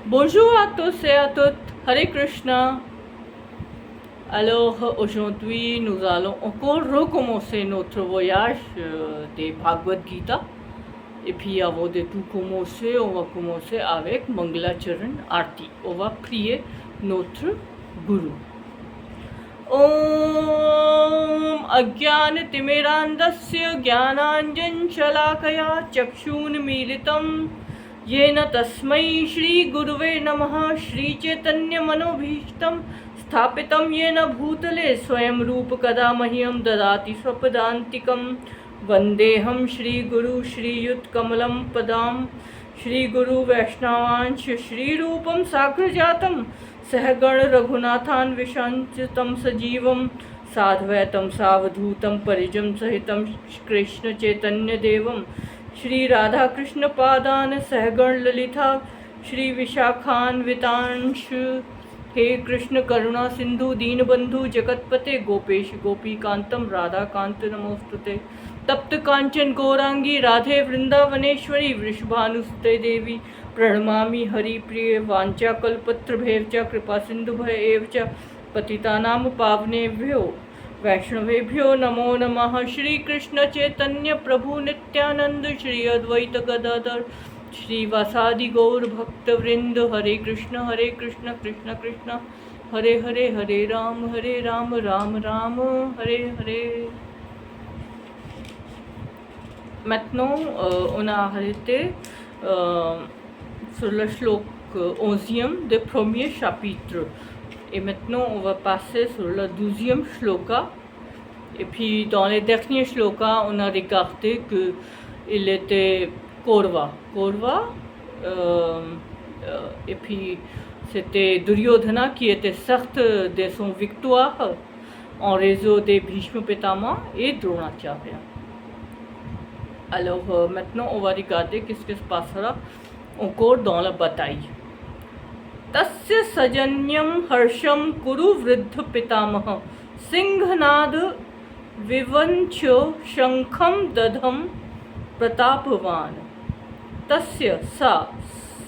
Bonjour à tous et à toutes, Hare Krishna. Alors aujourd'hui nous allons encore recommencer notre voyage des Bhagavad Gita. Et puis avant de tout commencer, on va commencer avec Mangalacharan Arti. On va prier notre Guru. Om Ajnanatimirandasya Jnananjan Shalakaya Chakshun Militam येन तस्मै श्रीगुरुवे नमः श्रीचैतन्यमनोभीष्टं स्थापितं येन भूतले स्वयं रूपकदा मह्यं ददाति स्वपदान्तिकं वन्देऽहं श्रीगुरु श्रीयुतकमलं पदां श्रीगुरुवैष्णवांश श्रीरूपं साग्रजातं सहगण रघुनाथान्विषं तं सजीवं साद्वैतं सावधूतं परिजं सहितं कृष्णचैतन्यदेवं श्री राधा कृष्ण पादान सहगण ललिता श्री विशाखान्वितांश हे कृष्ण करुणा सिंधु दीनबंधु जगतपते गोपेश गोपीकांतम राधा कांत नमोस्तुते तप्त कांचन गौरांगी राधे वृंदावनेश्वरी वृषभानुसुते देवी प्रणमामि हरिप्रिय वाञ्छाकल्पतरुभ्यश्च कृपा सिंधुभ्य एव च पतितानां पावनेभ्यो वैष्णवेभ्यो नमो नमः। श्री कृष्ण चैतन्य प्रभु नित्यानंद श्री अद्वैत गदाधर श्रीवासादि गौर भक्त वृंद हरे कृष्ण कृष्ण कृष्ण हरे हरे हरे राम राम राम हरे Hare. Maintenant, on a arrêté sur le shlok 11e du premier chapitre. Et maintenant, on va passer sur le 12e shloka. Et puis, dans les derniers shlokas, on a regardé qu'il était Kaurva. Et puis, c'était Duryodhana qui était certes de son victoire en réseau des Bhishma Pitama et Dronacharya. Alors, maintenant, on va regarder qu'est-ce qui se passera encore dans la bataille. तस्य सजन्यं हर्षं कुरु वृद्ध पितामह सिंहनाद विवंच शंखं दधम प्रतापवान तस्य सा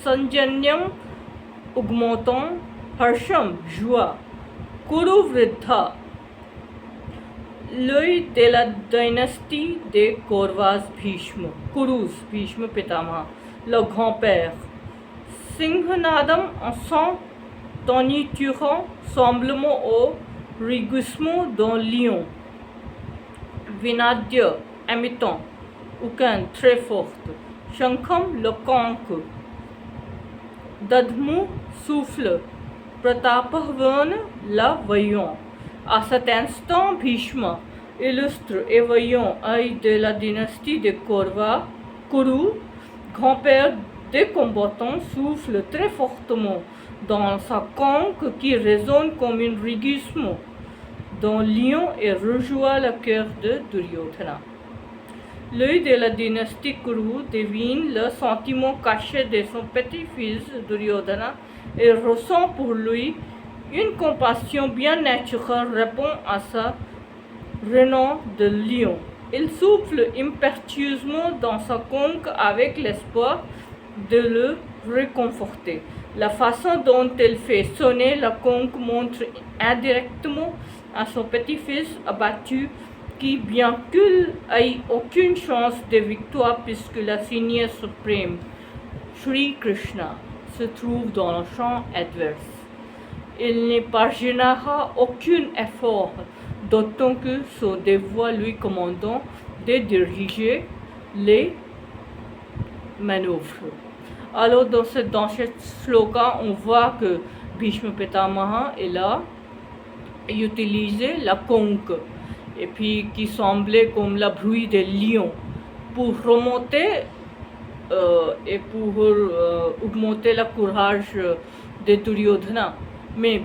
संजन्यम उग्मोतं हर्षम जुआ कुरु वृद्धा l'œil de la dynastie des Kauravas Bhishma, Kurus, Bhishma Pitama, le grand-père. Singhanadam en son tonitruant semblement au rugissement d'un lion. Vinadya, imitant, aucun très forte. Shankham, le conque. Dadmu, souffle. Pratapahvan, la voyant. À cet instant, Bhishma, illustre et voyant œil de la dynastie de Kaurava, Kuru, grand-père des combattants, souffle très fortement dans sa conque qui résonne comme un rugissement d'un lion et rejoint le cœur de Duryodhana. L'œil de la dynastie Kuru devine le sentiment caché de son petit-fils Duryodhana et ressent pour lui une compassion bien naturelle répond à sa renom de lion. Il souffle impétueusement dans sa conque avec l'espoir de le réconforter. La façon dont il fait sonner la conque montre indirectement à son petit-fils abattu qui, bien qu'il ait aucune chance de victoire puisque la signe suprême, Shri Krishna, se trouve dans le champ adverse. Il ne parviendra aucun effort, d'autant que son devoir lui commandant de diriger les manœuvres. Alors dans cette slogan, on voit que Bhishma Pitamaha il a utilisé la conque et puis qui semblait comme le bruit des lions pour remonter et pour augmenter le courage de Duryodhana. Mais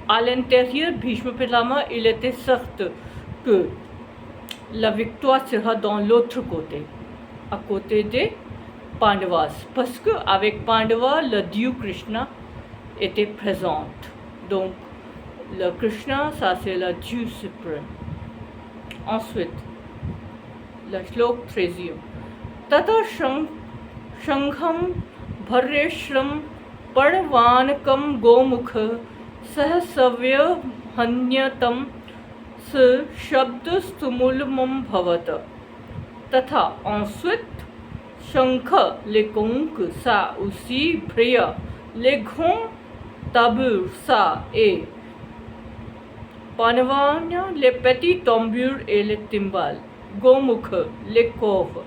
à l'intérieur, Bhishma Pitama, il était certain que la victoire sera dans l'autre côté, à côté des Pandavas. Parce qu'avec Pandava, le dieu Krishna était présent. Donc, le Krishna, ça c'est le dieu suprême. Ensuite, le shlok 13e. Tata Shangham Bhareshram पर्णवानकं गोमुख सहसव्यहन्यतं स शब्दस्तुमुलमभवत् तथा ensuite शंख les conques ça aussi brille les grands tambours ça et Panavanya les petits tambours et les timbales Gomukh les corps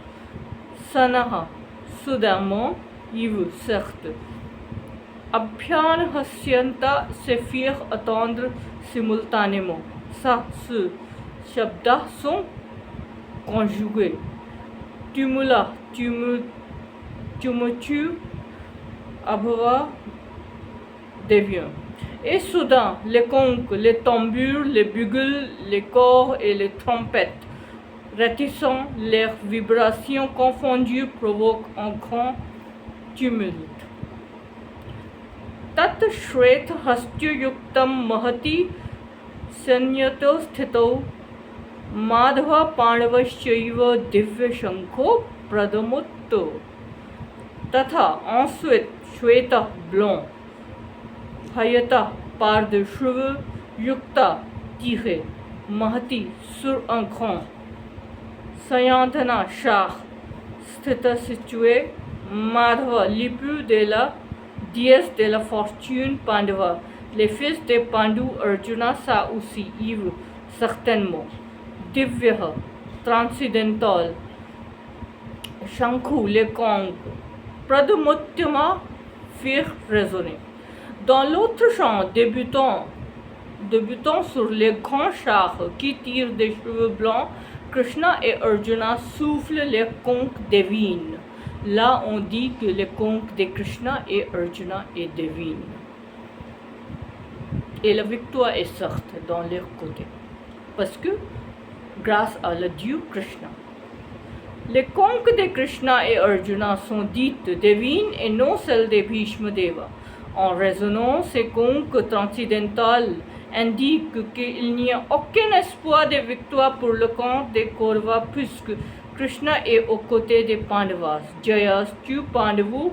Sanaha soudainement Yves certes Abhyan hasyanta se firent attendre simultanément ça ce shabdas sont conjugués tumula tumultu abhava devient et soudain les conques, les tambours, les bugles, les corps et les trompettes réticents, leurs vibrations confondues provoquent un grand tumulte. Tat shret hastyu yuktam mahati sanyato sthito madhava pandavaschaiva divya shankho pradamutto तथा ensuite Shweta blond Hayata par de cheveux yukta tiré mahati sur un grand Sayantana char sthita situé Madhava l'époux de la déesse de la fortune Pandava les fils de Pandu Arjuna ça aussi Yves certainement Divya transcendantal Shankhu les conques Pradamuttyama firent résonner dans l'autre champ débutant sur les grands chars qui tirent des cheveux blancs Krishna et Arjuna soufflent les conques divines là on dit que les conques de Krishna et Arjuna est divine et la victoire est certes dans leur côté parce que grâce à le Dieu Krishna les conques de Krishna et Arjuna sont dites divines et non celles de Bhishma Deva. En résonance, ces conques transcendantales indiquent qu'il n'y a aucun espoir de victoire pour le camp des Kauravas puisque Krishna est aux côtés des Pandavas. Jayastu Pandavu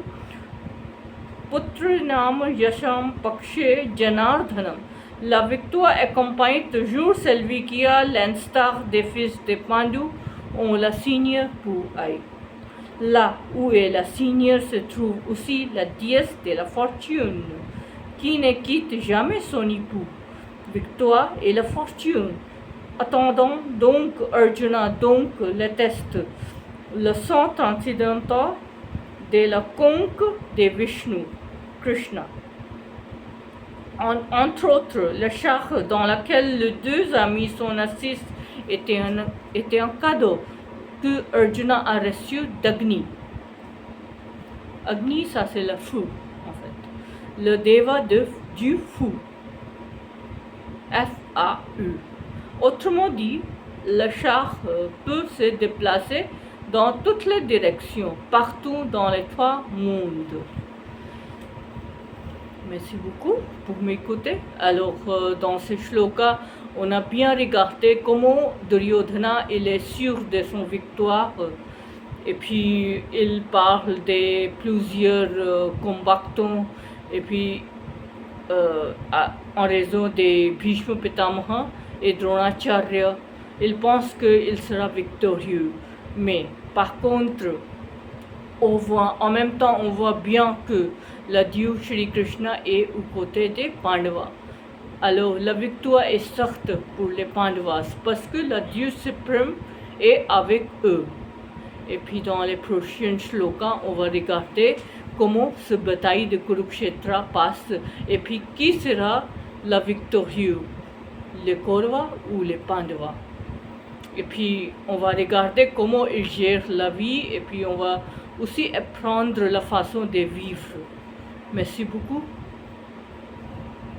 Putrinam Yasham Pakshe Janardhanam. La victoire accompagne toujours celle qui a l'instar des fils de Pandu on la signe pour aïe. Là où est la signe se trouve aussi la déesse de la fortune, qui ne quitte jamais son époux. Victoire et la fortune. Attendons donc Arjuna donc le test, le sang transcendantal de la conque de Vishnu, Krishna. Entre autres, le char dans lequel les deux amis sont assis était un cadeau que Arjuna a reçu d'Agni. Agni, ça c'est le feu, en fait. Le Deva du feu. F-A-U. Autrement dit, le char peut se déplacer dans toutes les directions, partout dans les trois mondes. Merci beaucoup pour m'écouter. Alors, dans ce shloka, on a bien regardé comment Duryodhana il est sûr de son victoire et puis il parle de plusieurs combattants et puis en raison de Bhishma Pitamaha et Dronacharya, il pense qu'il sera victorieux. Mais par contre, en même temps, on voit bien que le Dieu Shri Krishna est aux côtés des Pandavas. Alors la victoire est certes pour les Pandavas parce que le Dieu suprême est avec eux. Et puis dans les prochains shlokas, on va regarder comment cette bataille de Kurukshetra passe et puis qui sera la victorieux, les Kauravas ou les Pandavas. Et puis on va regarder comment ils gèrent la vie et puis on va aussi apprendre la façon de vivre. Merci beaucoup.